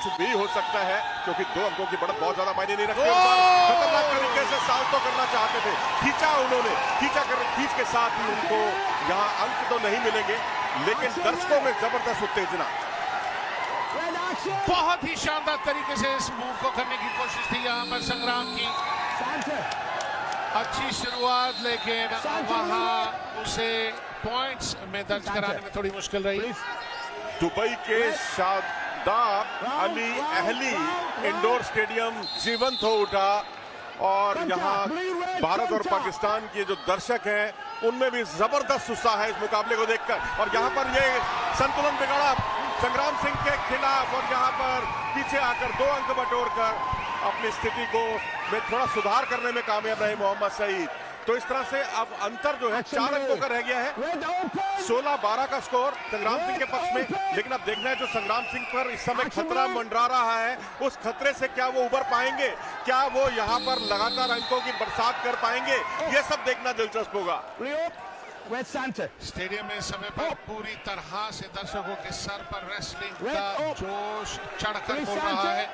कुछ भी हो सकता है, क्योंकि 2 अंकों की बढ़त बहुत ज्यादा मायने नहीं रखती। खतरनाक तरीके से साउथ तो करना चाहते थे, खींचा उन्होंने, खींच के साथ ही उनको यहाँ अंक तो नहीं मिलेंगे, लेकिन दर्शकों में जबरदस्त उत्तेजना। बहुत ही शानदार तरीके से इस मूव को करने की कोशिश थी यहाँ पर संग्राम की। अच्छी शुरुआत, लेकिन वहां उसे पॉइंट्स में दर्ज कराने में थोड़ी मुश्किल रही। दुबई के Shadab Ali Ahli indoor stadium जीवंत हो उठा और यहाँ भारत और पाकिस्तान के जो दर्शक हैं उनमें भी जबरदस्त उत्साह है इस मुकाबले को देखकर। और यहाँ पर ये संतुलन बिगड़ा संग्राम सिंह के खिलाफ और यहाँ पर पीछे आकर 2 अंक बटोरकर अपनी स्थिति को में थोड़ा सुधार करने में कामयाब रहे मोहम्मद सईद। तो इस तरह से अब अंतर जो है 4 अंकों का रह गया है। 16-12 का स्कोर संग्राम सिंह के पक्ष में, लेकिन अब देखना है जो संग्राम सिंह पर इस समय खतरा मंडरा रहा है, उस खतरे से क्या वो उबर पाएंगे, क्या वो यहाँ पर लगातार अंकों की बरसात कर पाएंगे, ये सब देखना दिलचस्प होगा। स्टेडियम में इस समय पर पूरी तरह से दर्शकों के सर पर रेसलिंग का जोश चढ़कर बोल रहा है।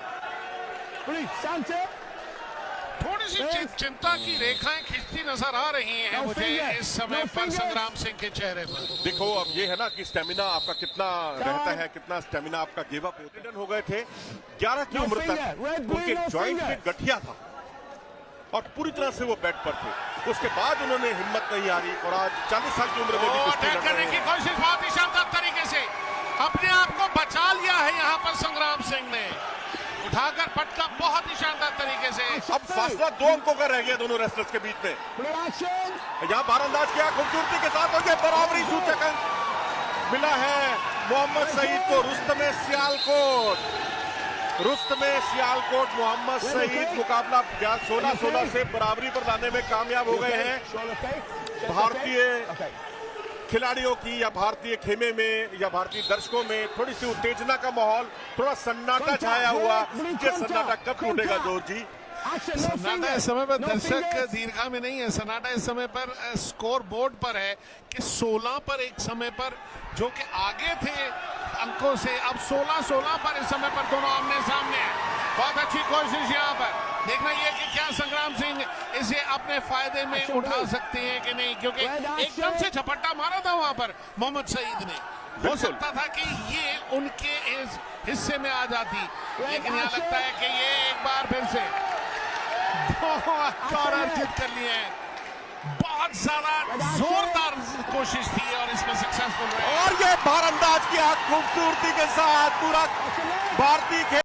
थोड़ी सी चिंता की रेखाएं खिंचती नजर आ रही हैं मुझे इस समय पर संग्राम सिंह के चेहरे पर। देखो अब ये है ना कि स्टेमिना आपका कितना रहता है, कितना स्टेमिना आपका गिव अप हो गए थे। 11 की उम्र तक उनके जॉइंट में गठिया था और पूरी तरह से वो बेड पर थे। उसके बाद उन्होंने हिम्मत नहीं हारी और आज 40 साल की उम्र में भी कुश्ती लड़ रहे हैं। की कोशिश बहुत ही शानदार तरीके से अपने आप को बचा लिया है यहाँ पर संग्राम सिंह ने, उठाकर पटका बहुत ही शानदार तरीके से। अब फासला 2 अंकों का रह गया दोनों रेसलर्स के बीच में। यहाँ बारंदाज किया खूबसूरती के साथ और ये बराबरी सूचक अंक मिला है मोहम्मद सईद को। रुस्तमे सियालकोट मोहम्मद सईद मुकाबला 16-16 से बराबरी पर लाने में कामयाब हो गए हैं। भारतीय खिलाड़ियों की या भारतीय खेमे में या भारतीय दर्शकों में थोड़ी सी उत्तेजना का माहौल, थोड़ा सन्नाटा छाया हुआ। ये सन्नाटा कब टूटेगा जोर जी? सन्नाटा इस समय पर दर्शक दीर्घा में नहीं है, सन्नाटा इस समय पर स्कोर बोर्ड पर है कि 16 पर एक समय पर जो कि आगे थे अंकों से, अब 16-16 पर इस समय पर दोनों आमने सामने हैं। बहुत अच्छी कोशिश यहाँ पर, देखना ये कि क्या संग्राम सिंह इसे अपने फायदे में उठा सकते हैं कि नहीं, क्योंकि एकदम से झपट्टा मारा था वहां पर मोहम्मद सईद ने। हो सकता था कि ये उनके इस हिस्से में आ जाती, लेकिन यहाँ लगता है कि ये एक बार फिर से बहुत अर्जित कर लिए हैं। बहुत ज्यादा जोरदार कोशिश थी और इसमें सक्सेसफुल रहे। और ये बारंदाज की खूबसूरती के साथ पूरा भारतीय